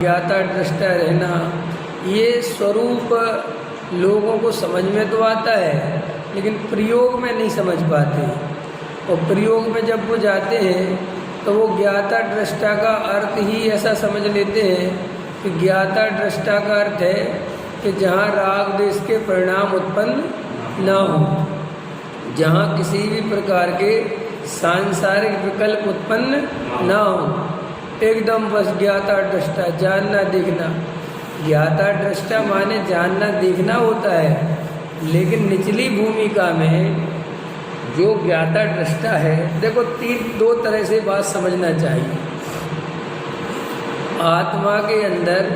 ज्ञाता दृष्टा रहना, ये स्वरूप लोगों को समझ में तो आता है लेकिन प्रयोग में नहीं समझ पाते। और प्रयोग में जब वो जाते हैं तो वो ज्ञाता दृष्टा का अर्थ ही ऐसा समझ लेते हैं कि ज्ञाता दृष्टा का अर्थ है कि जहाँ राग देश के परिणाम उत्पन्न ना हो, जहाँ किसी भी प्रकार के सांसारिक विकल्प उत्पन्न ना हो, एकदम बस ज्ञाता दृष्टा, जानना देखना। ज्ञाता दृष्टा माने जानना देखना होता है, लेकिन निचली भूमिका में जो ज्ञाता दृष्टा है, देखो दो तरह से बात समझना चाहिए। आत्मा के अंदर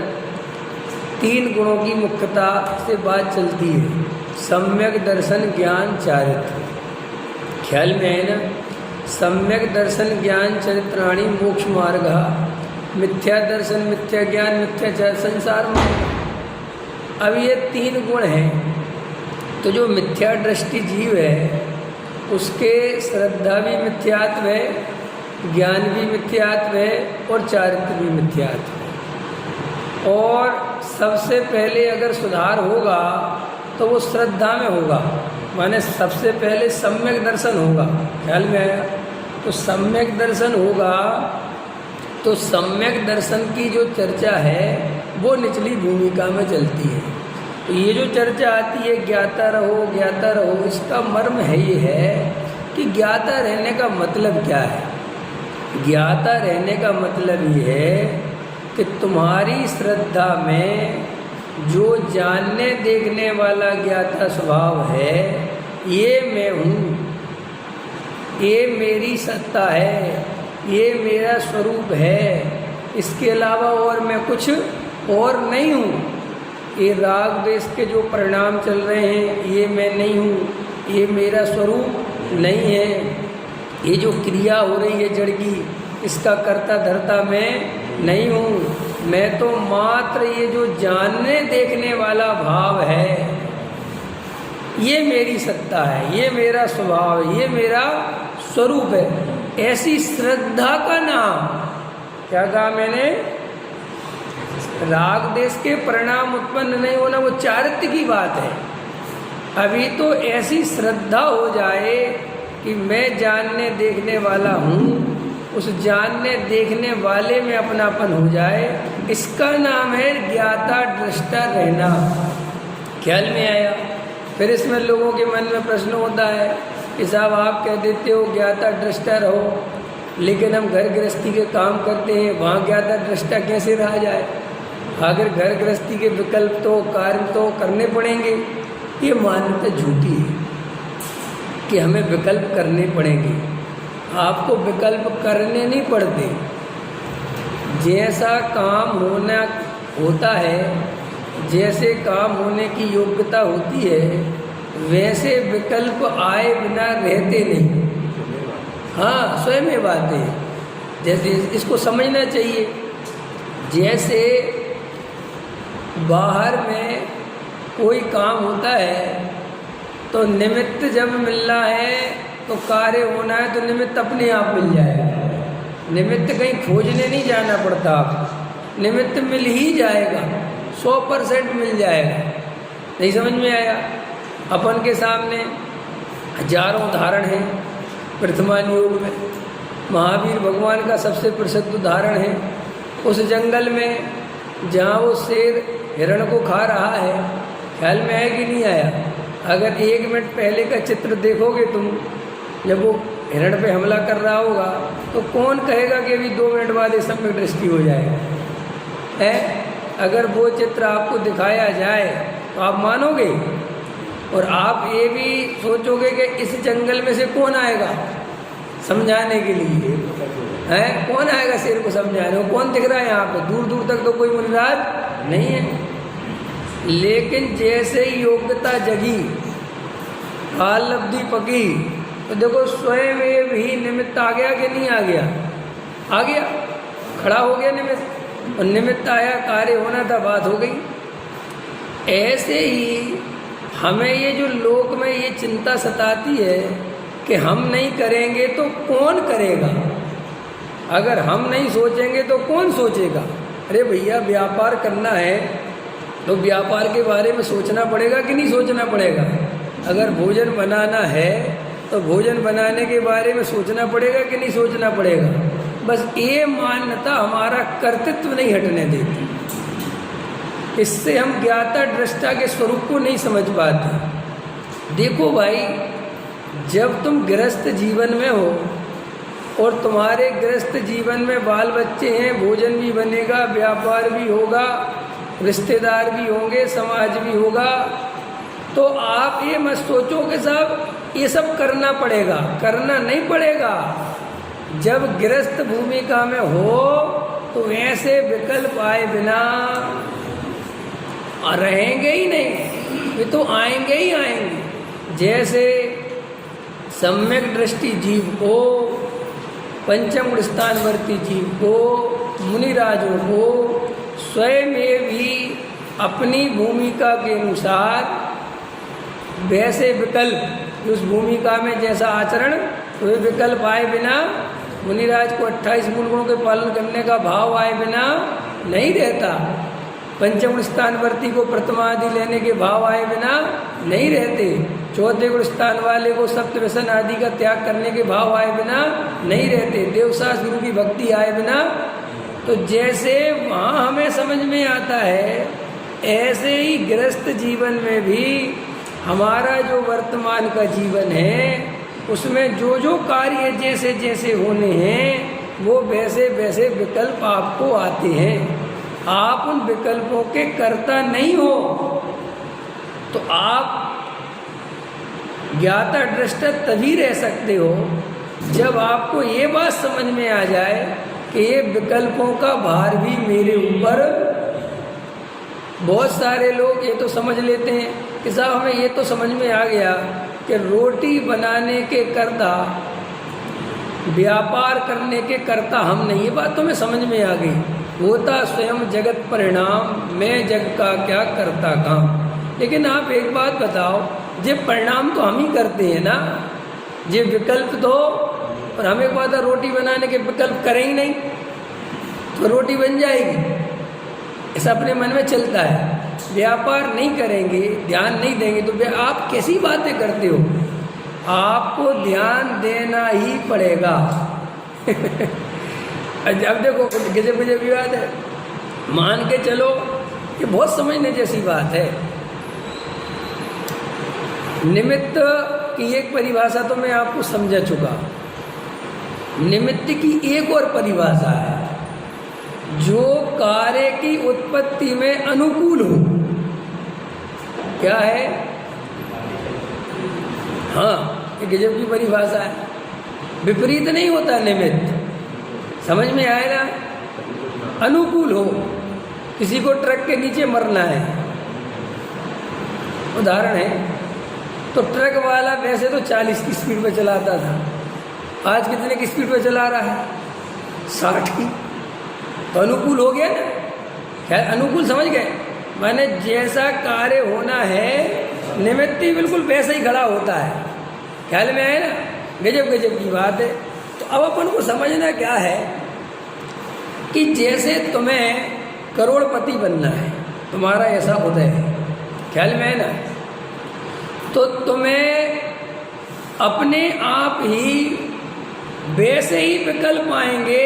3 गुणों की मुख्यता से बात चलती है, सम्यक दर्शन ज्ञान चारित्र। ख्याल में है ना? सम्यक दर्शन ज्ञान चरित्राणी मोक्ष मार्ग, मिथ्या दर्शन मिथ्या ज्ञान मिथ्या संसार मार्ग। अब ये 3 गुण हैं, तो जो मिथ्या दृष्टि जीव है उसके श्रद्धा भी मिथ्यात्व है, ज्ञान भी मिथ्यात्व है और चारित्र भी मिथ्यात्व है। और सबसे पहले अगर सुधार होगा तो वो श्रद्धा में होगा, माने सबसे पहले सम्यक दर्शन होगा। ख्याल में आया? तो सम्यक दर्शन होगा तो सम्यक दर्शन की जो चर्चा है वो निचली भूमिका में चलती है। तो ये जो चर्चा आती है ज्ञाता रहो, इसका मर्म है ये है कि ज्ञाता रहने का मतलब क्या है। ज्ञाता रहने का मतलब ये है कि तुम्हारी श्रद्धा में जो जानने देखने वाला ज्ञाता स्वभाव है, ये मैं हूँ, ये मेरी सत्ता है, ये मेरा स्वरूप है, इसके अलावा और मैं कुछ और नहीं हूँ। ये राग देश के जो परिणाम चल रहे हैं ये मैं नहीं हूँ, ये मेरा स्वरूप नहीं है। ये जो क्रिया हो रही है जड़ की, इसका कर्ता धर्ता मैं नहीं हूँ। मैं तो मात्र ये जो जानने देखने वाला भाव है, ये मेरी सत्ता है, ये मेरा स्वभाव है, ये मेरा स्वरूप है। ऐसी श्रद्धा का नाम क्या कहा मैंने? राग देश के परिणाम उत्पन्न नहीं होना, वो चारित्र की बात है। अभी तो ऐसी श्रद्धा हो जाए कि मैं जानने देखने वाला हूँ, उस जानने देखने वाले में अपनापन हो जाए, इसका नाम है ज्ञाता दृष्टा रहना। ख्याल में आया? फिर इसमें लोगों के मन में प्रश्न होता है कि साहब आप कह देते हो ज्ञाता दृष्टा रहो, लेकिन हम घर गृहस्थी के काम करते हैं, वहाँ ज्ञाता दृष्टा कैसे रहा जाए? अगर घर गृहस्थी के विकल्प तो कार्य तो करने पड़ेंगे। ये मान्यता झूठी है कि हमें विकल्प करने पड़ेंगे। आपको विकल्प करने नहीं पड़ते, जैसा काम होना होता है, जैसे काम होने की योग्यता होती है, वैसे विकल्प आए बिना रहते नहीं। हाँ, स्वयं बात है। जैसे इसको समझना चाहिए, जैसे बाहर में कोई काम होता है तो निमित्त जब मिलना है तो कार्य होना है तो निमित्त अपने आप मिल जाएगा। निमित्त कहीं खोजने नहीं जाना पड़ता, आपको निमित्त मिल ही जाएगा, 100% मिल जाएगा। नहीं समझ में आया? अपन के सामने हजारों उदाहरण हैं। वर्तमान युग में महावीर भगवान का सबसे प्रसिद्ध उदाहरण है। उस जंगल में जहाँ वो शेर हिरण को खा रहा है, ख्याल में आया कि नहीं आया? अगर 1 मिनट पहले का चित्र देखोगे तुम, जब वो हिरण पे हमला कर रहा होगा, तो कौन कहेगा कि अभी 2 मिनट बाद ये सम्यक दृष्टि हो जाएगा? है? अगर वो चित्र आपको दिखाया जाए तो आप मानोगे, और आप ये भी सोचोगे कि इस जंगल में से कौन आएगा समझाने के लिए? है? कौन आएगा शेर को समझाने? वो कौन दिख रहा है यहाँ पे? दूर दूर तक तो कोई मुनिराज नहीं है। लेकिन जैसे ही योग्यता जगी, काल लब्धि पकी, तो देखो स्वयं भी निमित्त आ गया कि नहीं आ गया? आ गया, खड़ा हो गया निमित्त, और निमित्त आया, कार्य होना था, बात हो गई। ऐसे ही हमें ये जो लोक में ये चिंता सताती है कि हम नहीं करेंगे तो कौन करेगा? अगर हम नहीं सोचेंगे तो कौन सोचेगा? अरे भैया व्यापार करना है तो व्यापार के बारे में सोचना पड़ेगा कि नहीं सोचना पड़ेगा? अगर भोजन बनाना है तो भोजन बनाने के बारे में सोचना पड़ेगा कि नहीं सोचना पड़ेगा? बस ये मान्यता हमारा कर्तृत्व नहीं हटने देती। इससे हम ज्ञाता दृष्टा के स्वरूप को नहीं समझ पाते। देखो भाई, जब तुम गृहस्थ जीवन में हो और तुम्हारे गृहस्थ जीवन में बाल बच्चे हैं, भोजन भी बनेगा, व्यापार भी होगा, रिश्तेदार भी होंगे, समाज भी होगा, तो आप ये मत सोचो कि साहब ये सब करना पड़ेगा। करना नहीं पड़ेगा। जब गृहस्थ भूमिका में हो तो ऐसे विकल्प आए बिना रहेंगे ही नहीं, वे तो आएंगे ही आएंगे। जैसे सम्यक दृष्टि जीव को, पंचम गुण स्थानवर्ती जीव को, मुनिराजों को स्वयं भी अपनी भूमिका के अनुसार वैसे विकल्प, उस भूमिका में जैसा आचरण, वे विकल्प आए बिना, मुनिराज को 28 मूल गुणों के पालन करने का भाव आए बिना नहीं रहता। पंचम गुण स्थानवर्ती को प्रथमा आदि लेने के भाव आए बिना नहीं रहते। चौथे गुण स्थान वाले को सप्तव्यसन आदि का त्याग करने के भाव आए बिना नहीं रहते। देवसास गुरु की भक्ति आए बिना। तो जैसे वहाँ हमें समझ में आता है, ऐसे ही गृहस्थ जीवन में भी हमारा जो वर्तमान का जीवन है उसमें जो जो कार्य जैसे जैसे होने हैं वो वैसे वैसे विकल्प आपको आते हैं। आप उन विकल्पों के कर्ता नहीं हो, तो आप ज्ञाता दृष्टा तभी रह सकते हो जब आपको ये बात समझ में आ जाए कि ये विकल्पों का भार भी मेरे ऊपर। बहुत सारे लोग ये तो समझ लेते हैं कि साहब हमें ये तो समझ में आ गया कि रोटी बनाने के कर्ता, व्यापार करने के कर्ता हम नहीं। ये बात तो मैं समझ में आ गई। होता स्वयं जगत परिणाम, मैं जग का क्या करता काम। लेकिन आप एक बात बताओ, ये परिणाम तो हम ही करते हैं ना, ये विकल्प तो। और हम एक बात है, रोटी बनाने के विकल्प करें ही नहीं तो रोटी बन जाएगी, ऐसा अपने मन में चलता है। व्यापार नहीं करेंगे, ध्यान नहीं देंगे तो आप कैसी बातें करते हो? आपको ध्यान देना ही पड़ेगा। अब देखो गजब गजब विवाद है, मान के चलो ये बहुत समझने जैसी बात है। निमित्त की एक परिभाषा तो मैं आपको समझा चुका। निमित्त की एक और परिभाषा है, जो कार्य की उत्पत्ति में अनुकूल हो। क्या है? हाँ, ये गजब की परिभाषा है। विपरीत नहीं होता निमित्त, समझ में आए ना? अनुकूल हो। किसी को ट्रक के नीचे मरना है, उदाहरण है, तो ट्रक वाला वैसे तो 40 की स्पीड पे चलाता था, आज कितने की स्पीड पे चला रहा है? 60 की। तो अनुकूल हो गया ना? खैर, अनुकूल समझ गए। माने जैसा कार्य होना है निमित्त ही बिल्कुल वैसा ही खड़ा होता है। ख्याल में आए ना? गजब गजब की बात है। तो अब अपन को समझना क्या है कि जैसे तुम्हें करोड़पति बनना है, तुम्हारा ऐसा उदय है, ख्याल में है ना, तो तुम्हें अपने आप ही वैसे ही विकल्प आएंगे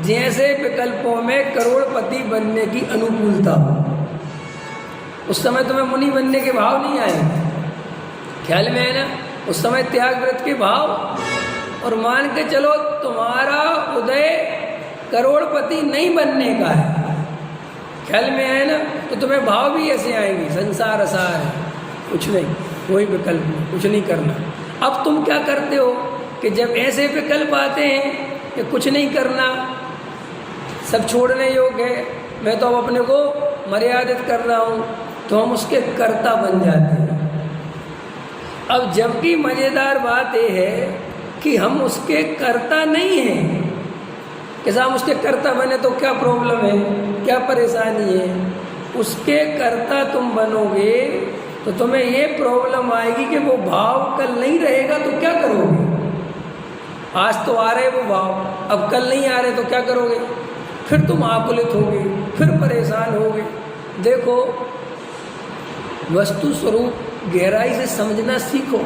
जैसे विकल्पों में करोड़पति बनने की अनुकूलता हो। उस समय तुम्हें मुनि बनने के भाव नहीं आएंगे, ख्याल में है ना? उस समय त्याग व्रत के भाव। और मान के चलो तुम्हारा उदय करोड़पति नहीं बनने का है, ख्याल में है ना, तो तुम्हें भाव भी ऐसे आएंगे, संसार असार है, कुछ नहीं, कोई विकल्प नहीं, कुछ नहीं करना। अब तुम क्या करते हो कि जब ऐसे विकल्प आते हैं कि कुछ नहीं करना, सब छोड़ने योग्य है, मैं तो अब अपने को मर्यादित कर रहा हूँ, तो हम उसके कर्ता बन जाते हैं। अब जबकि मज़ेदार बात यह है कि हम उसके कर्ता नहीं हैं। कि हम उसके कर्ता बने तो क्या प्रॉब्लम है, क्या परेशानी है? उसके कर्ता तुम बनोगे तो तुम्हें ये प्रॉब्लम आएगी कि वो भाव कल नहीं रहेगा तो क्या करोगे? आज तो आ रहे वो भाव, अब कल नहीं आ रहे तो क्या करोगे? फिर तुम आकुलित होगे, फिर परेशान होगे। देखो, वस्तु स्वरूप गहराई से समझना सीखो।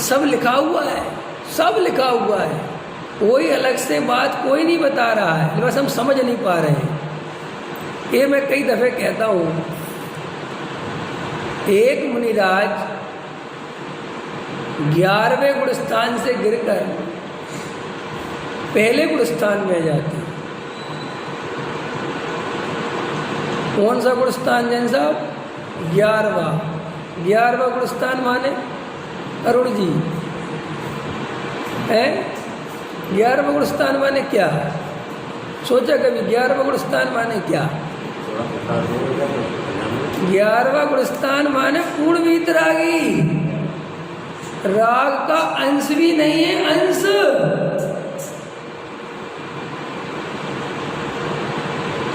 सब लिखा हुआ है, सब लिखा हुआ है, कोई अलग से बात कोई नहीं बता रहा है, बस हम समझ नहीं पा रहे हैं। ये मैं कई दफे कहता हूँ। एक मुनिराज 11वें गुण स्थान से गिरकर पहले गुण स्थान में जाते हैं। कौन सा गुण स्थान जैन साहब? 11वां गुण स्थान माने अरुण जी है। 11वां गुण स्थान माने क्या? सोचा कभी 11वां गुण स्थान माने क्या? 11वां गुण स्थान माने पूर्ण वीतरागी। राग का अंश भी नहीं है, अंश।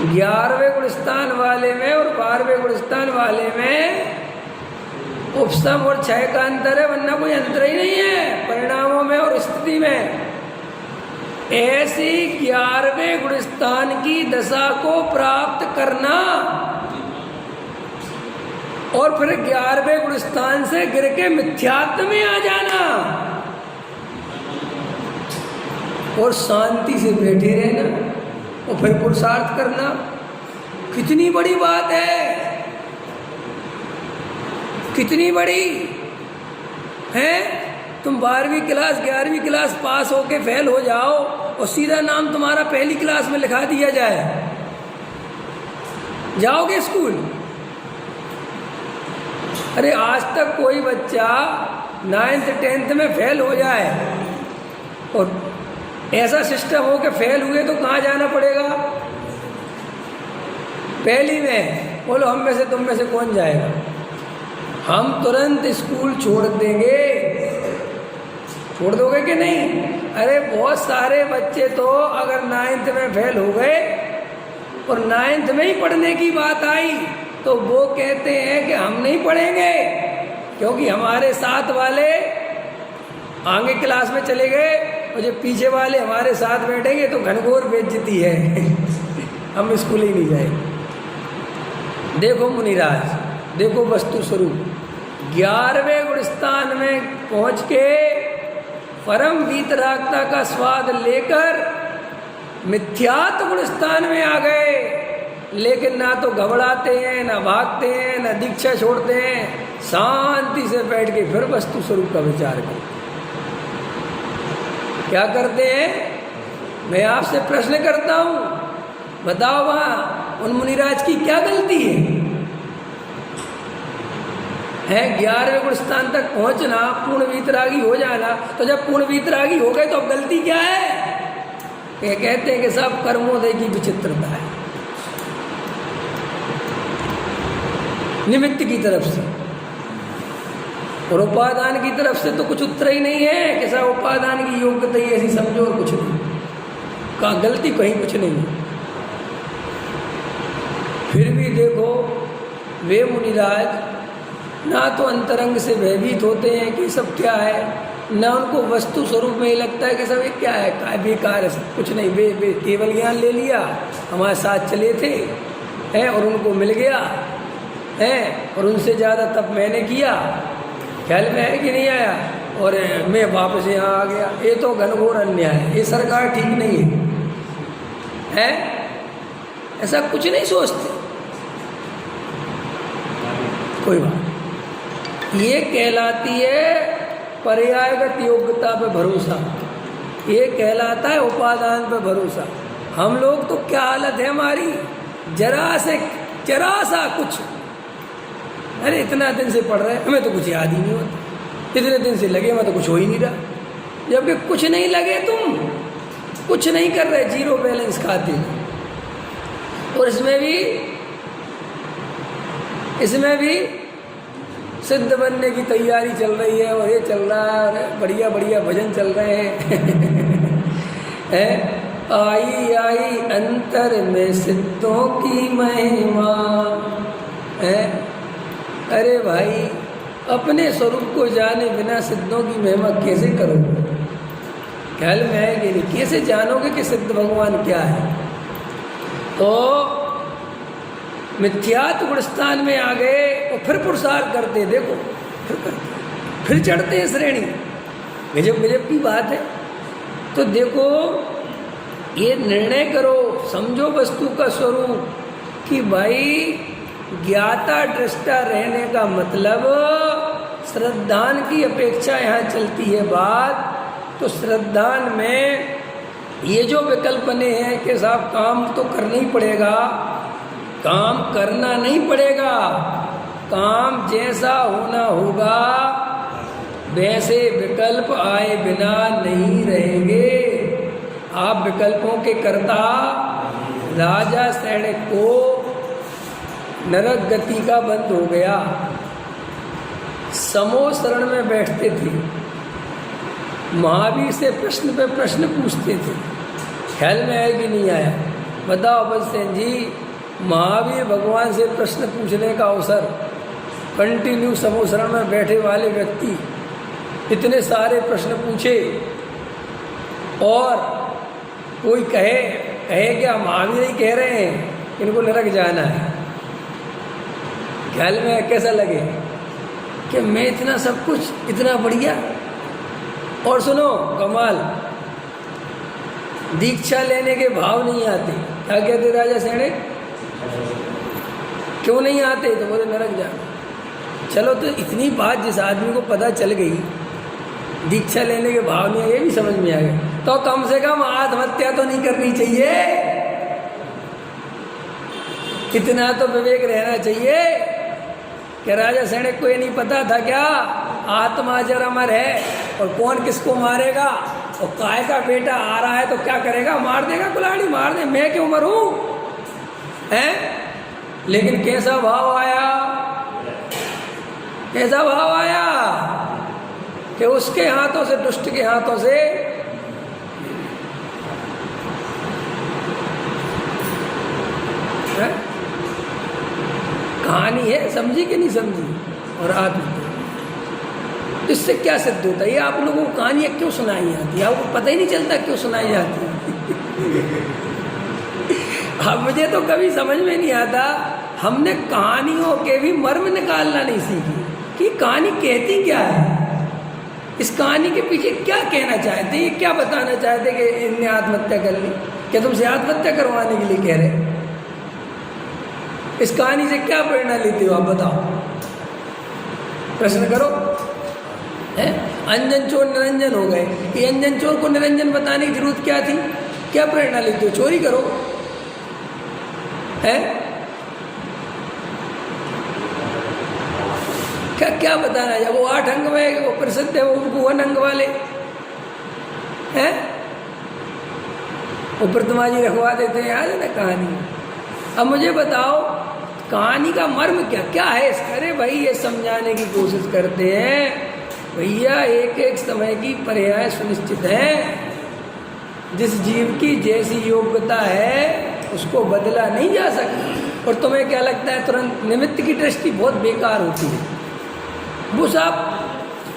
11वें गुण स्थान वाले में और 12वें गुण स्थान वाले में उपसम और क्षय का अंतर है, वरना कोई अंतर ही नहीं है परिणामों में और स्थिति में। ऐसी 11वें गुण स्थान की दशा को प्राप्त करना और फिर 11वें गुण स्थान से गिर के मिथ्यात्व में आ जाना और शांति से बैठे रहना और फिर पुरुषार्थ करना, कितनी बड़ी बात है, कितनी बड़ी है। तुम 12वीं क्लास 11वीं क्लास पास होके फेल हो जाओ और सीधा नाम तुम्हारा पहली क्लास में लिखा दिया जाए, जाओगे स्कूल? अरे आज तक कोई बच्चा 9th 10th में फेल हो जाए और ऐसा सिस्टम हो कि फेल हुए तो कहाँ जाना पड़ेगा? पहली में। बोलो हम में से तुम में से कौन जाएगा? हम तुरंत स्कूल छोड़ देंगे। छोड़ दोगे कि नहीं? अरे बहुत सारे बच्चे तो अगर 9th में फेल हो गए और 9th में ही पढ़ने की बात आई तो वो कहते हैं कि हम नहीं पढ़ेंगे क्योंकि हमारे साथ वाले आगे क्लास में चले गए और जो पीछे वाले हमारे साथ बैठेंगे तो घनघोर बेइज्जती है हम स्कूल ही नहीं जाएंगे। देखो मुनिराज, देखो वस्तु स्वरूप 11वें गुण स्थान में पहुंच के परम वीतरागता का स्वाद लेकर मिथ्यात्व गुण स्थान में आ गए, लेकिन ना तो घबराते हैं, ना भागते हैं, ना दीक्षा छोड़ते हैं, शांति से बैठ के फिर वस्तु स्वरूप का विचार करते। क्या करते हैं? मैं आपसे प्रश्न करता हूं, बताओ वहां उन मुनिराज की क्या गलती है 11वें गुण स्थान तक पहुंचना, पूर्ण वीतरागी हो जाना। तो जब पूर्ण वीतरागी हो गए तो अब गलती क्या है? ये कहते हैं कि सब कर्मोदय की विचित्रता है, निमित्त की तरफ से और उपादान की तरफ से तो कुछ उत्तर ही नहीं है कि सब उपादान की योग्यता ही ऐसी समझो और कुछ नहीं, कहाँ गलती कहीं कुछ नहीं है। फिर भी देखो वे मुनिराज ना तो अंतरंग से भयभीत होते हैं कि सब क्या है, ना उनको वस्तु स्वरूप में ही लगता है कि सब ये क्या है, काय बेकार है, सब कुछ नहीं, वे केवल ज्ञान ले लिया, हमारे साथ चले थे हैं और उनको मिल गया है और उनसे ज़्यादा तब मैंने किया, ख्याल में है कि नहीं आया, और मैं वापस यहाँ आ गया। ये तो घनघोर अन्याय है, ये सरकार ठीक नहीं है, ऐसा कुछ नहीं सोचते। कोई बात, ये कहलाती है पर्यायगत योग्यता पे भरोसा, ये कहलाता है उपादान पे भरोसा। हम लोग तो क्या हालत है हमारी, जरा सा कुछ, अरे इतना दिन से पढ़ रहे हमें तो कुछ याद ही नहीं होता, इतने दिन से लगे मैं तो कुछ हो ही नहीं रहा, जबकि कुछ नहीं लगे, तुम कुछ नहीं कर रहे, जीरो बैलेंस खाते। और इसमें भी सिद्ध बनने की तैयारी चल रही है और ये चल रहा है, बढ़िया बढ़िया भजन चल रहे हैं आई आई अंतर में सिद्धों की महिमा है। अरे भाई, अपने स्वरूप को जाने बिना सिद्धों की महिमा कैसे करोगे? ख्याल में है कि नहीं? कैसे जानोगे कि सिद्ध भगवान क्या है? तो मिथ्यात्व गुण स्थान में आ गए और फिर पुरुषार्थ करते, देखो फिर करते, फिर चढ़ते हैं श्रेणी। गजब गजब की बात है। तो देखो ये निर्णय करो, समझो वस्तु का स्वरूप कि भाई ज्ञाता दृष्टा रहने का मतलब श्रद्धान की अपेक्षा यहाँ चलती है बात। तो श्रद्धान में ये जो विकल्पने हैं कि साहब काम तो करना ही पड़ेगा, काम करना नहीं पड़ेगा, काम जैसा होना होगा वैसे विकल्प आए बिना नहीं रहेंगे। आप विकल्पों के कर्ता राजा सैनिक को नरक गति का बंद हो गया। समो शरण में बैठते थे, महावीर से प्रश्न पे प्रश्न पूछते थे। ख्याल में आया कि नहीं आया? बताओ बलसेन जी, महावीर भगवान से प्रश्न पूछने का अवसर, कंटिन्यू समो शरण में बैठे वाले व्यक्ति इतने सारे प्रश्न पूछे और कोई कहे क्या महावीर ही कह रहे हैं इनको नरक जाना है। ख्याल में कैसा लगे कि मैं इतना सब कुछ, इतना बढ़िया। और सुनो कमाल, दीक्षा लेने के भाव नहीं आते। क्या कहते राजा सैनिक? क्यों नहीं आते? तो बोले नरक जाना। चलो तो इतनी बात जिस आदमी को पता चल गई, दीक्षा लेने के भाव नहीं, ये भी समझ में आ गया, तो कम से कम आत्महत्या तो नहीं करनी चाहिए। इतना तो विवेक रहना चाहिए कि राजा सैनिक को ये नहीं पता था क्या आत्मा जर अमर है और कौन किसको मारेगा, और काय का बेटा आ रहा है तो क्या करेगा? मार देगा, कुल्हाड़ी मार दे, मैं क्यों मरूं? हैं? लेकिन कैसा भाव आया, कैसा भाव आया कि उसके हाथों से, दुष्ट के हाथों से है? कहानी है, समझी कि नहीं समझी? और आत्महत्या, इससे क्या सिद्ध होता है? ये आप लोगों को कहानियां क्यों सुनाई जाती है? आपको पता ही नहीं चलता क्यों सुनाई जाती है। अब मुझे तो कभी समझ में नहीं आता, हमने कहानियों के भी मर्म निकालना नहीं सीखी कि कहानी कहती क्या है, इस कहानी के पीछे क्या कहना चाहते, ये क्या बताना चाहते कि इनने आत्महत्या कर ली? क्या तुमसे आत्महत्या करवाने के लिए कह रहे? इस कहानी से क्या प्रेरणा लेते हो आप बताओ? प्रश्न करो। है अंजन चोर निरंजन हो गए, ये अंजन चोर को निरंजन बताने की जरूरत क्या थी? क्या प्रेरणा लेते हो? चोरी करो। है क्या क्या बताना है? वो 8 अंग में वो प्रसिद्ध है, वो 1 अंग वाले हैं, वो प्रतिमा जी रखवा देते हैं, याद है ना कहानी? अब मुझे बताओ कहानी का मर्म क्या क्या है? अरे भाई ये समझाने की कोशिश करते हैं भैया, एक एक समय की पर्याय सुनिश्चित है। जिस जीव की जैसी योग्यता है उसको बदला नहीं जा सकता। और तुम्हें क्या लगता है तुरंत निमित्त की दृष्टि बहुत बेकार होती है? वो साहब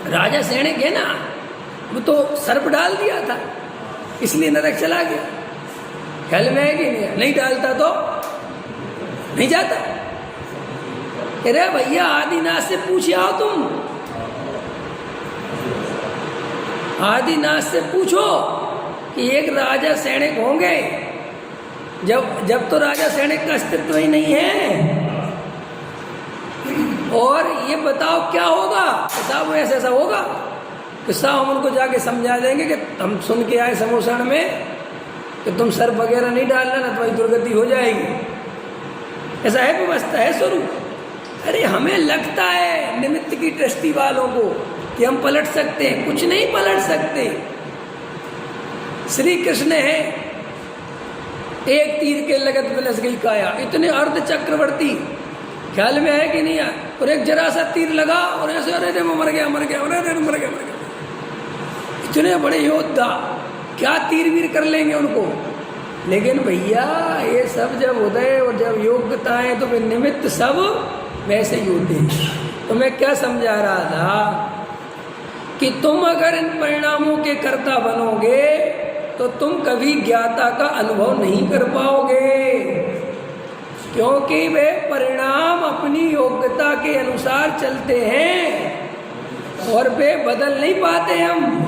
राजा सैनिक है ना, वो तो सर्प डाल दिया था इसलिए नरक चला गया। ख्याल में है कि नहीं डालता तो नहीं जाता। अरे भैया आदिनाथ से पूछे आओ, तुम आदिनाथ से पूछो कि एक राजा सैनिक होंगे, जब तो राजा सैनिक का अस्तित्व ही नहीं है, और ये बताओ क्या होगा? साहब ऐसा होगा कि साहब हम उनको जाके समझा देंगे कि हम सुन के आए समोसण में कि तुम सर्प वगैरह नहीं डालना ना, तुम्हारी दुर्गति हो जाएगी। ऐसा है व्यवस्था, है स्वरूप। अरे हमें लगता है निमित्त की दृष्टि वालों को कि हम पलट सकते हैं, कुछ नहीं पलट सकते। श्री कृष्ण है, एक तीर के लगत बिलस गई काया, इतने अर्ध चक्रवर्ती, ख्याल में है कि नहीं है? और एक जरा सा तीर लगा और ऐसे अरे मर गया मर गया, अरे मर गया मर गया। इतने बड़े योद्धा क्या तीर वीर कर लेंगे उनको? लेकिन भैया ये सब जब उदय और जब योग्यताएं तो वे निमित्त सब वैसे ही होते हैं। तो मैं क्या समझा रहा था कि तुम अगर इन परिणामों के कर्ता बनोगे तो तुम कभी ज्ञाता का अनुभव नहीं कर पाओगे। क्योंकि वे परिणाम अपनी योग्यता के अनुसार चलते हैं और वे बदल नहीं पाते हम।